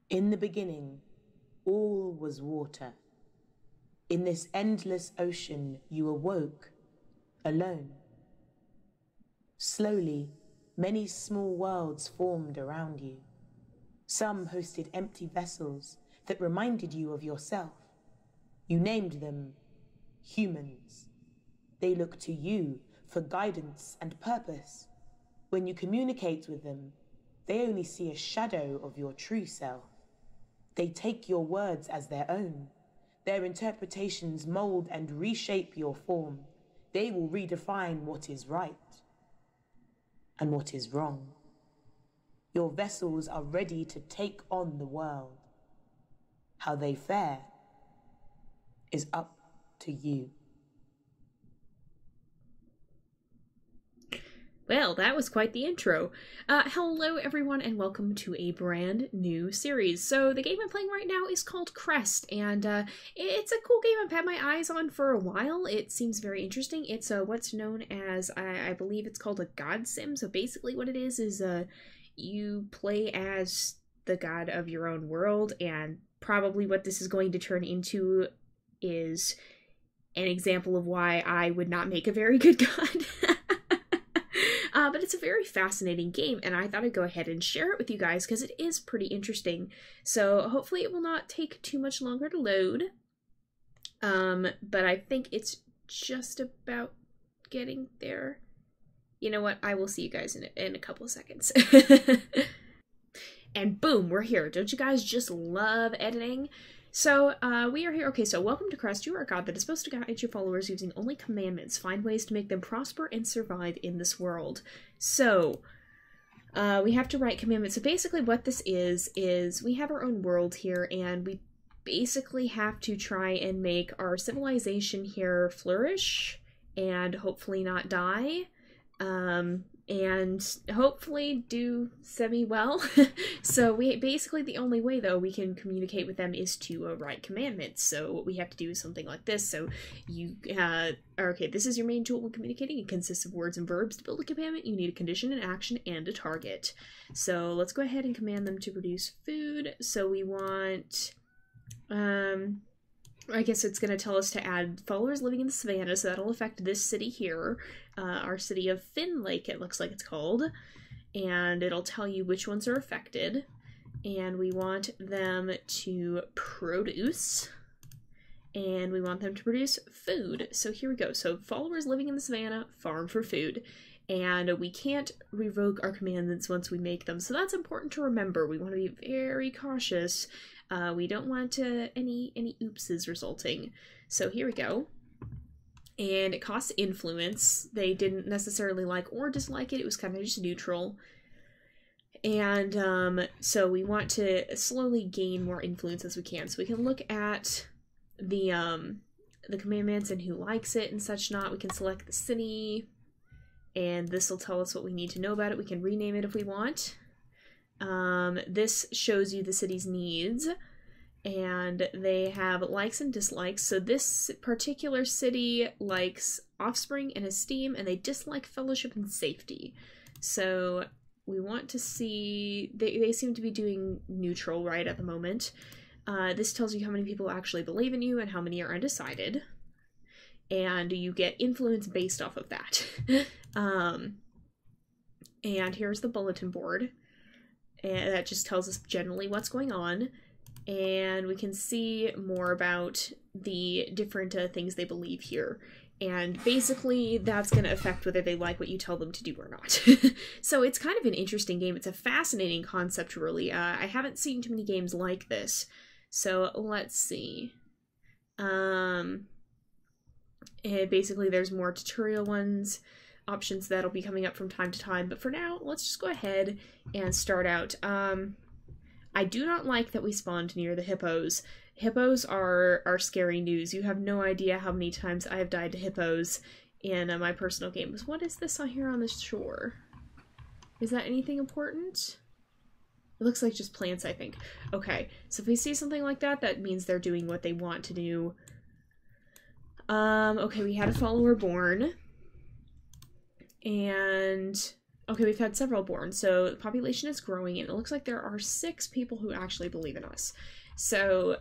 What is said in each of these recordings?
In the beginning, all was water. In this endless ocean, you awoke, alone. Slowly, many small worlds formed around you. Some hosted empty vessels that reminded you of yourself. You named them humans. They look to you for guidance and purpose. When you communicate with them, they only see a shadow of your true self. They take your words as their own. Their interpretations mold and reshape your form. They will redefine what is right and what is wrong. Your vessels are ready to take on the world. How they fare is up to you. Well, that was quite the intro. Hello everyone and welcome to a brand new series. So the game I'm playing right now is called Crest, and it's a cool game I've had my eyes on for a while. It seems very interesting. It's what's known as, I believe it's called a god sim. So basically what it is you play as the god of your own world, and probably what this is going to turn into is an example of why I would not make a very good god. But it's a very fascinating game, and I thought I'd go ahead and share it with you guys because it is pretty interesting. So hopefully it will not take too much longer to load. But I think it's just about getting there. You know what? I will see you guys in a couple of seconds. And boom, we're here. Don't you guys just love editing? So, we are here. Okay, so welcome to Crest. You are a god that is supposed to guide your followers using only commandments. Find ways to make them prosper and survive in this world. So, we have to write commandments. So basically what this is we have our own world here, and we basically have to try and make our civilization here flourish and hopefully not die. And hopefully do semi-well. So we basically, the only way though we can communicate with them is to write commandments. So what we have to do is something like this. So you okay, this is your main tool when communicating. It consists of words and verbs. To build a commandment, you need a condition, an action, and a target. So let's go ahead and command them to produce food. So we want I guess it's going to tell us to add followers living in the savannah, so that'll affect this city here, our city of Finn Lake, it looks like it's called, and it'll tell you which ones are affected, and we want them to produce, and we want them to produce food. So here we go. So followers living in the savannah, farm for food. And we can't revoke our commandments once we make them, so that's important to remember. We want to be very cautious. We don't want any oopses resulting. So here we go. And it costs influence. They didn't necessarily like or dislike it. It was kind of just neutral. And so we want to slowly gain more influence as we can. So we can look at the commandments and who likes it and such not. We can select the city, and this will tell us what we need to know about it. We can rename it if we want. This shows you the city's needs, and they have likes and dislikes. So this particular city likes offspring and esteem, and they dislike fellowship and safety. So we want to see, they seem to be doing neutral right at the moment. This tells you how many people actually believe in you and how many are undecided. And you get influence based off of that. And here's the bulletin board. And that just tells us generally what's going on. And we can see more about the different things they believe here. And basically, that's going to affect whether they like what you tell them to do or not. So it's kind of an interesting game. It's a fascinating concept, really. I haven't seen too many games like this. So let's see. And basically, there's more tutorial options that'll be coming up from time to time. But for now, let's just go ahead and start out. I do not like that we spawned near the hippos. Hippos are scary news. You have no idea how many times I have died to hippos in my personal games. What is this on here on the shore? Is that anything important? It looks like just plants, I think. Okay, so if we see something like that, that means they're doing what they want to do. Okay, we had a follower born. And Okay, we've had several born, so the population is growing, and it looks like there are 6 people who actually believe in us. So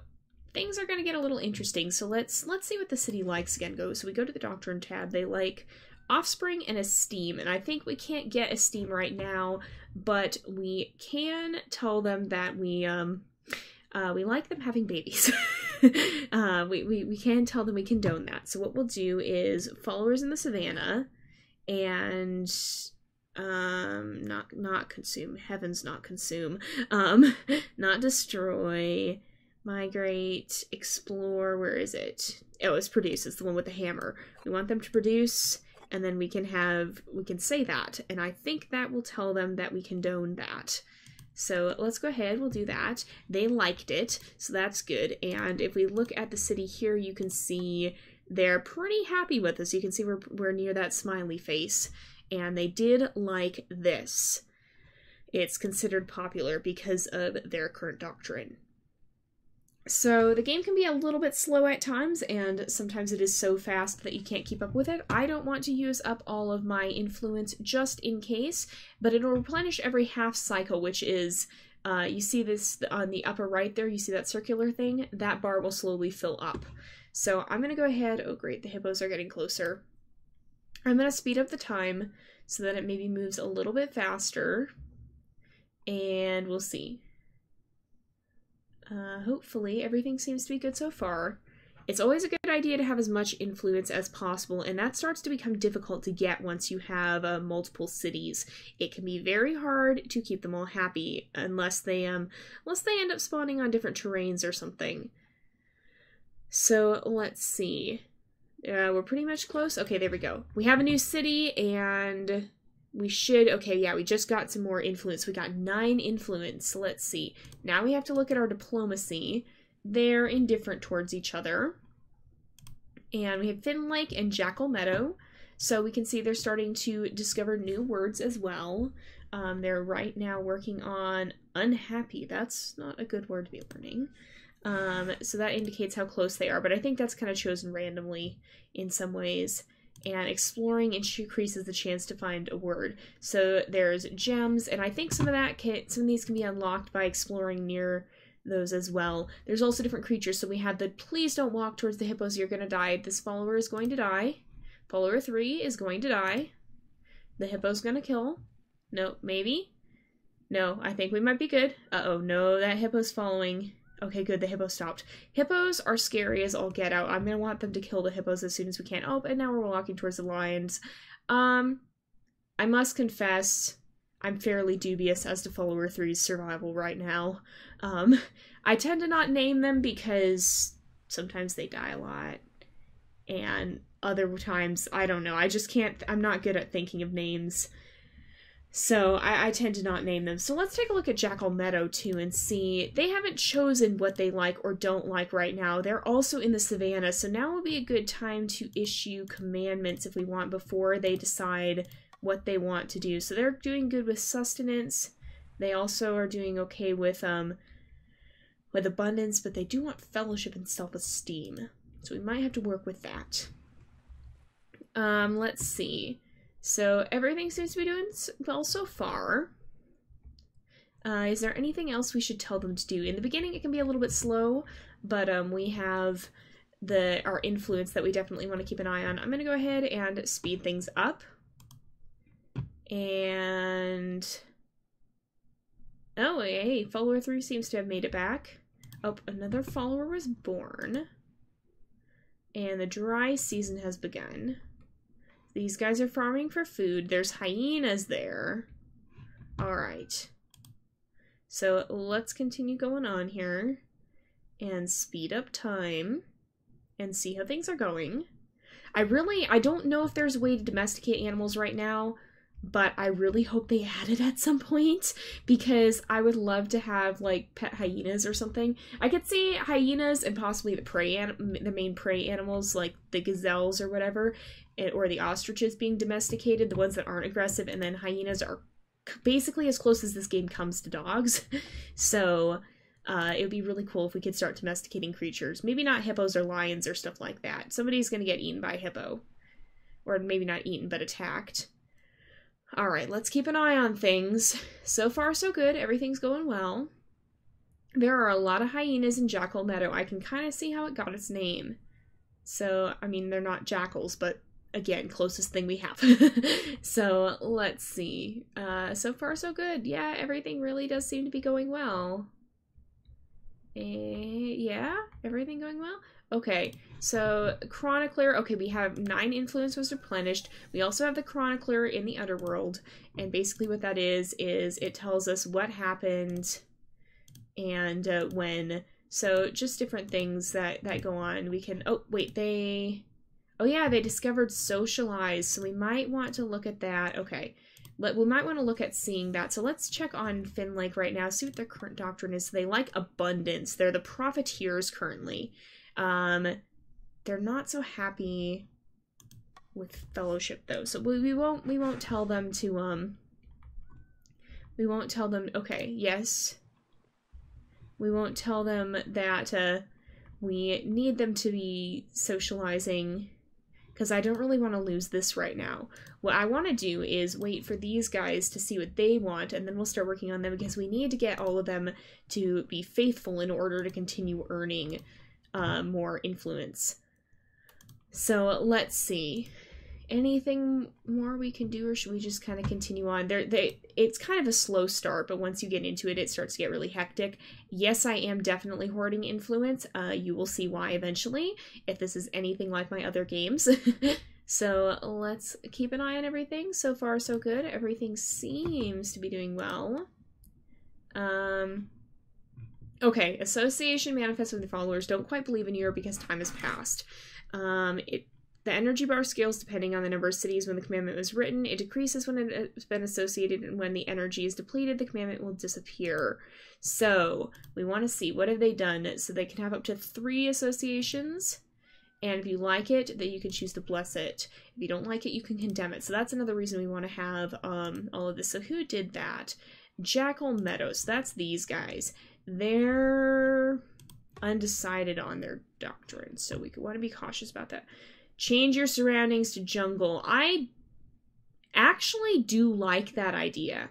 things are going to get a little interesting. So let's see what the city likes again goes. So we go to the Doctrine tab. They like offspring and esteem, and I think we can't get esteem right now, but we can tell them that we like them having babies. We can tell them we condone that. So what we'll do is followers in the savannah, and not consume, heavens, not consume, not destroy, migrate, explore, where is it? Oh, it's produce, it's the one with the hammer. We want them to produce, and then we can say that, and I think that will tell them that we condone that. So let's go ahead, we'll do that. They liked it, so that's good. And if we look at the city here, you can see they're pretty happy with us. You can see we're near that smiley face. And they did like this. It's considered popular because of their current doctrine. So the game can be a little bit slow at times, and sometimes it is so fast that you can't keep up with it. I don't want to use up all of my influence just in case, but it'll replenish every half cycle, which is, you see this on the upper right there, you see that circular thing? That bar will slowly fill up. So I'm going to go ahead, oh great, the hippos are getting closer. I'm going to speed up the time so that it maybe moves a little bit faster, and we'll see. Hopefully everything seems to be good so far. It's always a good idea to have as much influence as possible, and that starts to become difficult to get once you have multiple cities. It can be very hard to keep them all happy unless they end up spawning on different terrains or something. So let's see. We're pretty much close. Okay, there we go. We have a new city, and we should... Okay, yeah, we just got some more influence. We got 9 influence. Let's see. Now we have to look at our diplomacy. They're indifferent towards each other. And we have Finn Lake and Jackal Meadow. So we can see they're starting to discover new words as well. They're right now working on unhappy. That's not a good word to be learning. So that indicates how close they are, but I think that's kind of chosen randomly in some ways. And exploring increases the chance to find a word. So there's gems, and I think some of these can be unlocked by exploring near those as well. There's also different creatures. So we have the please don't walk towards the hippos, you're gonna die. This follower is going to die. Follower 3 is going to die. The hippo's gonna kill. No, maybe? No, I think we might be good. Uh-oh, no, that hippo's following. Okay, good, the hippo stopped. Hippos are scary as all get out. I'm gonna want them to kill the hippos as soon as we can. Oh, and now we're walking towards the lions. I must confess, I'm fairly dubious as to follower 3's survival right now. I tend to not name them because sometimes they die a lot. And other times, I don't know, I just can't, I'm not good at thinking of names. So I tend to not name them. So let's take a look at Jackal Meadow too and see. They haven't chosen what they like or don't like right now. They're also in the savannah, so now would be a good time to issue commandments if we want before they decide what they want to do. So they're doing good with sustenance. They also are doing okay with abundance, but they do want fellowship and self-esteem. So we might have to work with that. Let's see. So everything seems to be doing well so far. Is there anything else we should tell them to do? In the beginning it can be a little bit slow, but we have our influence that we definitely want to keep an eye on. I'm going to go ahead and speed things up. And... oh, hey, follower 3 seems to have made it back. Oh, another follower was born. And the dry season has begun. These guys are farming for food. There's hyenas there. Alright. So let's continue going on here and speed up time and see how things are going. I don't know if there's a way to domesticate animals right now, but I really hope they add it at some point because I would love to have like pet hyenas or something. I could see hyenas and possibly the main prey animals like the gazelles or whatever, or the ostriches being domesticated, the ones that aren't aggressive, and then hyenas are basically as close as this game comes to dogs. So it would be really cool if we could start domesticating creatures. Maybe not hippos or lions or stuff like that. Somebody's going to get eaten by a hippo. Or maybe not eaten, but attacked. All right, let's keep an eye on things. So far, so good. Everything's going well. There are a lot of hyenas in Jackal Meadow. I can kind of see how it got its name. So, I mean, they're not jackals, but again, closest thing we have. So, let's see. So far, so good. Yeah, everything really does seem to be going well. Yeah, everything going well? Okay, so Chronicler, okay, we have 9 influence was replenished. We also have the Chronicler in the Underworld, and basically what that is it tells us what happened and when. So just different things that go on. We can, oh, wait, oh yeah, they discovered socialize, so we might want to look at that. Okay, we might want to look at seeing that. So let's check on Fin Lake right now, see what their current doctrine is. They like abundance. They're the profiteers currently. They're not so happy with fellowship though. So we won't tell them to we won't tell them, okay, yes. We won't tell them that we need them to be socializing, because I don't really want to lose this right now. What I want to do is wait for these guys to see what they want, and then we'll start working on them, because we need to get all of them to be faithful in order to continue earning more influence. So let's see. Anything more we can do, or should we just kind of continue on? It's kind of a slow start, but once you get into it, it starts to get really hectic. Yes, I am definitely hoarding influence. You will see why eventually, if this is anything like my other games. So let's keep an eye on everything. So far, so good. Everything seems to be doing well. Okay, association manifests with the followers. Don't quite believe in you because time has passed. The energy bar scales depending on the number of cities when the commandment was written. It decreases when it's been associated, and when the energy is depleted, the commandment will disappear. So we want to see, what have they done? So they can have up to 3 associations, and if you like it, then you can choose to bless it. If you don't like it, you can condemn it. So that's another reason we want to have all of this. So who did that? Jackal Meadows. That's these guys. They're undecided on their doctrine, so we want to be cautious about that. Change your surroundings to jungle. I actually do like that idea.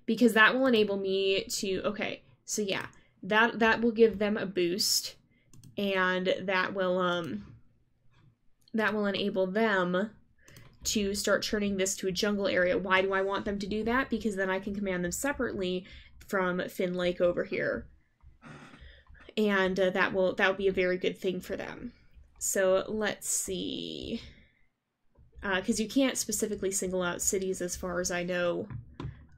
Because that will enable me to, okay, so yeah, that will give them a boost, and that will enable them to start turning this to a jungle area. Why do I want them to do that? Because then I can command them separately from Fin Lake over here. And that will be a very good thing for them. So let's see. Because you can't specifically single out cities as far as I know.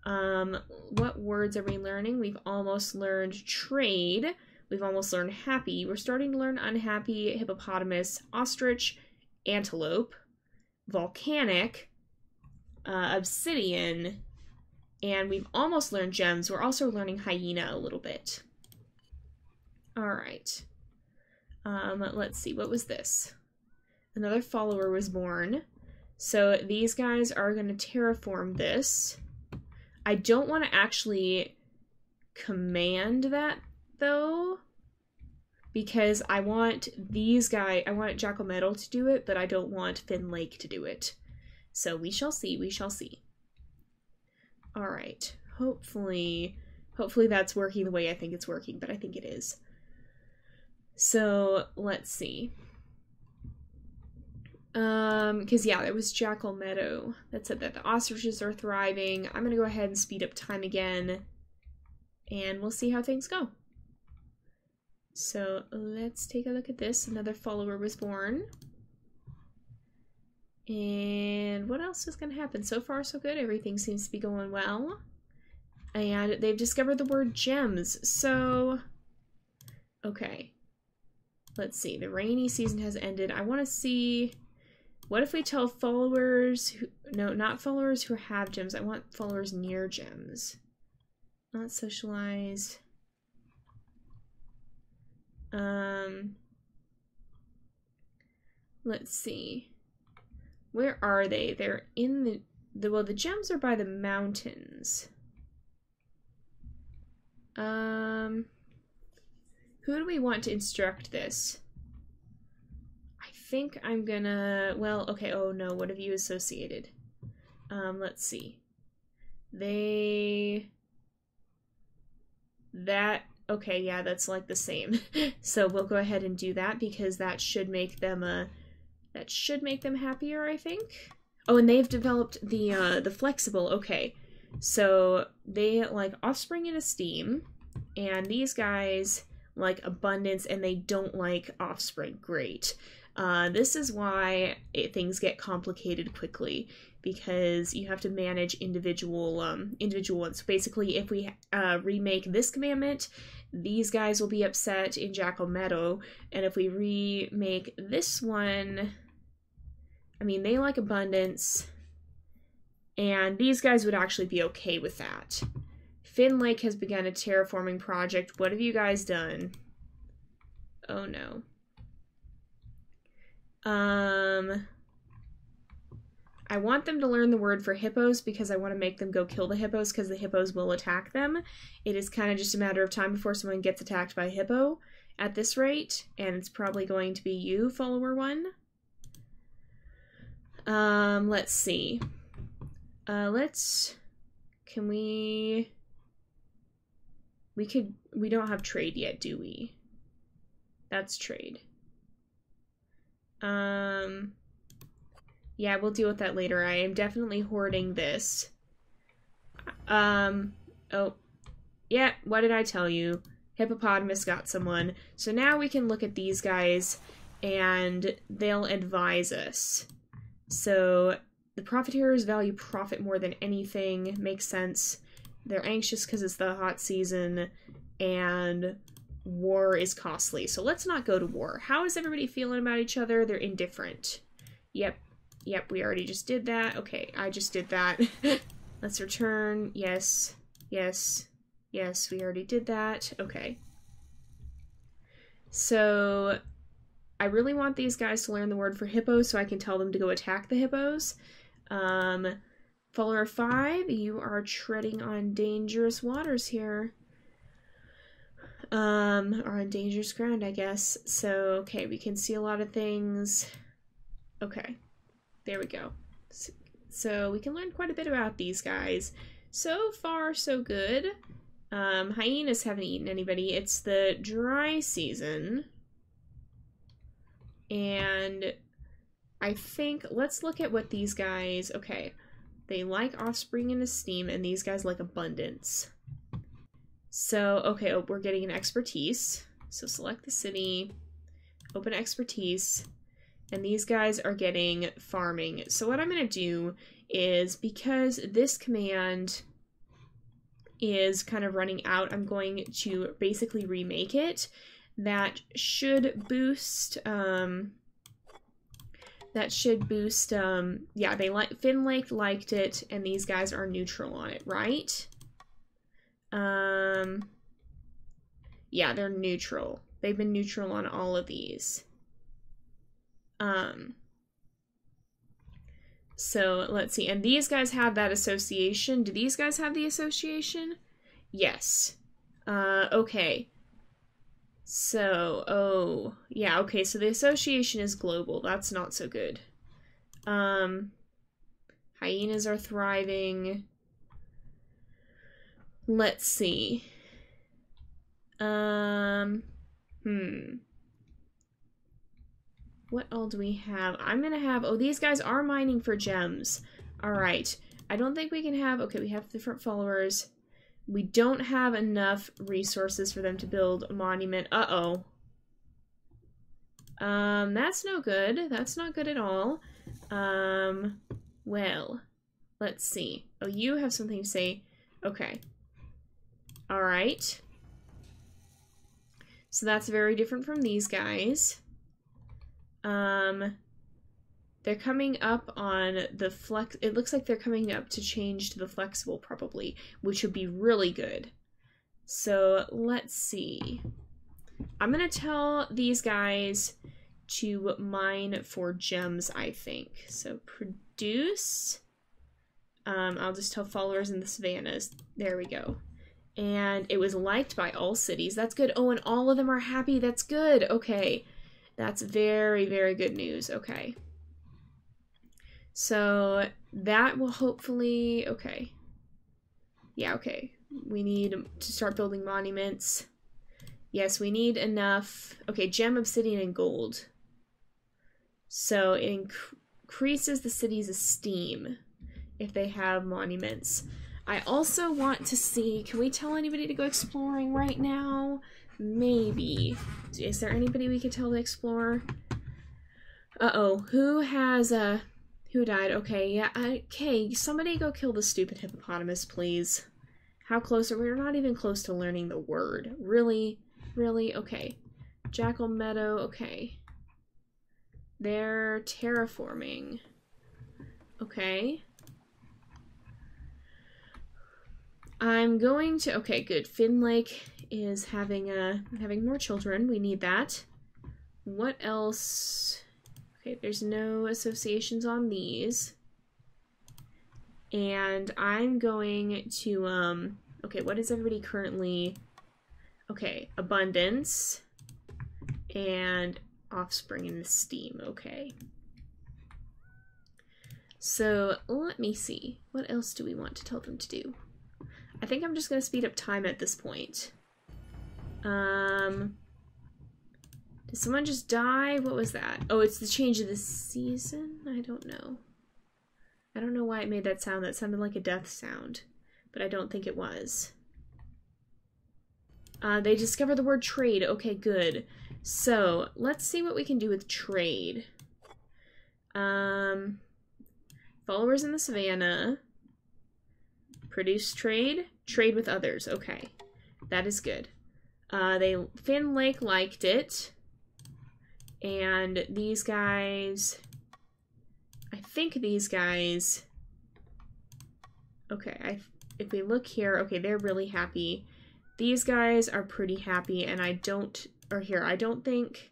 What words are we learning? We've almost learned trade. We've almost learned happy. We're starting to learn unhappy, hippopotamus, ostrich, antelope, volcanic, obsidian, and we've almost learned gems. We're also learning hyena a little bit. Alright. Let's see, what was this? Another follower was born. So these guys are going to terraform this. I don't want to actually command that, though, because I want I want Jackal Meadow to do it, but I don't want Fin Lake to do it. So we shall see, we shall see. Alright, hopefully that's working the way I think it's working, but I think it is. So, let's see. Because yeah, it was Jackal Meadow that said that the ostriches are thriving. I'm gonna go ahead and speed up time again, and we'll see how things go. So, let's take a look at this. Another follower was born. And what else is gonna happen? So far, so good. Everything seems to be going well. And they've discovered the word gems, so... Okay. Let's see, the rainy season has ended. I want to see, what if we tell followers who, no, not followers who have gems. I want followers near gems. Not socialize. Let's see. Where are they? They're in well, the gems are by the mountains. Who do we want to instruct this? I think I'm gonna, well, okay, oh no, what have you associated? Let's see. Okay, yeah, that's like the same. So we'll go ahead and do that because that should make them happier, I think. Oh, and they've developed the flexible. Okay, so they like offspring and esteem, and these guys like abundance, and they don't like offspring. Great. This is why things get complicated quickly, because you have to manage individual ones. So basically, if we remake this commandment, these guys will be upset in Jackal Meadow, and if we remake this one, I mean, they like abundance, and these guys would actually be okay with that. Finn Lake has begun a terraforming project. What have you guys done? Oh no. I want them to learn the word for hippos because I want to make them go kill the hippos because the hippos will attack them. It is kind of just a matter of time before someone gets attacked by a hippo at this rate, and it's probably going to be you, follower 1. Let's see. We don't have trade yet, do we? That's trade. Yeah, we'll deal with that later. I am definitely hoarding this. Oh. Yeah, what did I tell you? Hippopotamus got someone. So now we can look at these guys, and they'll advise us. So, the profiteers value profit more than anything. Makes sense. They're anxious because it's the hot season, and war is costly. So let's not go to war. How is everybody feeling about each other? They're indifferent. Yep, we already just did that. Okay, I just did that. Let's return. Yes, we already did that. Okay. So, I really want these guys to learn the word for hippos so I can tell them to go attack the hippos. Follower 5, you are treading on dangerous waters here. Or on dangerous ground, I guess. So, okay, we can see a lot of things. Okay, there we go. So we can learn quite a bit about these guys. So far, so good. Hyenas haven't eaten anybody. It's the dry season. And I think, let's look at what these guys, okay. They like offspring and esteem, and these guys like abundance. So, okay, we're getting an expertise. So select the city, open expertise, and these guys are getting farming. So what I'm going to do is, because this command is kind of running out, I'm going to basically remake it. That should boost, yeah, Finn Lake liked it, and these guys are neutral on it, right? Yeah, they're neutral. They've been neutral on all of these. So let's see. And these guys have that association. Do these guys have the association? Yes. Okay. So, oh, yeah, okay, so the association is global. That's not so good. Hyenas are thriving. Let's see. What all do we have? I'm gonna have, oh, these guys are mining for gems. Alright. I don't think we can have, okay, we have different followers. We don't have enough resources for them to build a monument. Uh-oh. That's no good. That's not good at all. Well, let's see. Oh, you have something to say. Okay. Alright. So that's very different from these guys. They're coming up on the flex. It looks like they're coming up to change to the flexible probably, which would be really good. So let's see. I'm gonna tell these guys to mine for gems, I think. So produce. I'll just tell followers in the savannas. There we go. And it was liked by all cities. That's good. Oh, and all of them are happy. That's good. Okay. That's very, very good news. Okay. So that will hopefully... Okay. Yeah, okay. We need to start building monuments. Yes, we need enough... Okay, gem, obsidian, and gold. So it increases the city's esteem if they have monuments. I also want to see... Can we tell anybody to go exploring right now? Maybe. Is there anybody we could tell to explore? Uh-oh. Who has who died? Okay, yeah. Okay, somebody go kill the stupid hippopotamus, please. How close are we? We're not even close to learning the word. Really? Really? Okay. Jackal Meadow. Okay. They're terraforming. Okay. I'm going to... Okay, good. Finn Lake is having more children. We need that. What else? Okay, there's no associations on these. And I'm going to, okay, what is everybody currently... Okay, abundance and offspring and esteem. Okay. So, let me see. What else do we want to tell them to do? I think I'm just going to speed up time at this point. Did someone just die? What was that? Oh, it's the change of the season? I don't know. I don't know why it made that sound. That sounded like a death sound, but I don't think it was. They discovered the word trade. Okay, good. So, let's see what we can do with trade. Followers in the savannah. Produce trade. Trade with others. Okay. That is good. Finn Lake liked it. And these guys... I think these guys... Okay, if we look here... Okay, they're really happy. These guys are pretty happy, and I don't... Or here, I don't think...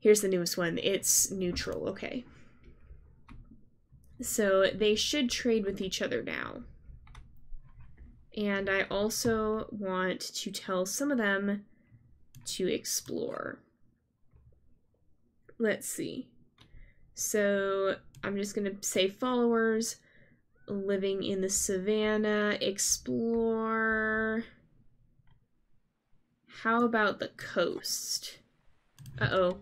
Here's the newest one. It's neutral. Okay. So they should trade with each other now. And I also want to tell some of them to explore. Let's see. So I'm just going to say followers living in the savannah, explore. How about the coast? Uh-oh.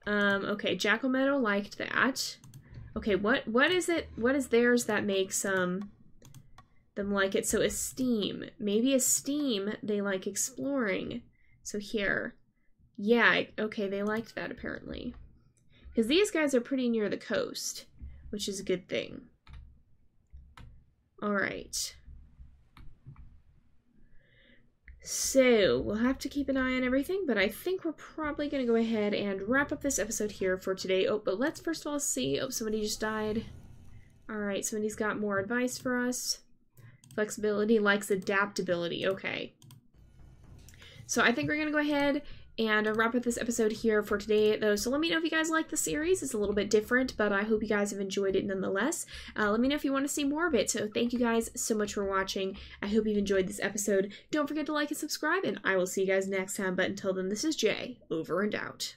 Okay, Jackal Meadow liked that. Okay, what is it? What is theirs that makes them like it? So esteem. Maybe esteem, they like exploring. So here. Yeah, okay, they liked that apparently. Because these guys are pretty near the coast, which is a good thing. Alright. So, we'll have to keep an eye on everything, but I think we're probably going to go ahead and wrap up this episode here for today. Oh, but let's first of all see... Oh, somebody just died. Alright, somebody's got more advice for us. Flexibility likes adaptability. Okay. So I think we're going to go ahead and wrap up this episode here for today, though. So let me know if you guys like the series. It's a little bit different, but I hope you guys have enjoyed it nonetheless. Let me know if you want to see more of it. So thank you guys so much for watching. I hope you've enjoyed this episode. Don't forget to like and subscribe, and I will see you guys next time. But until then, this is Jay, over and out.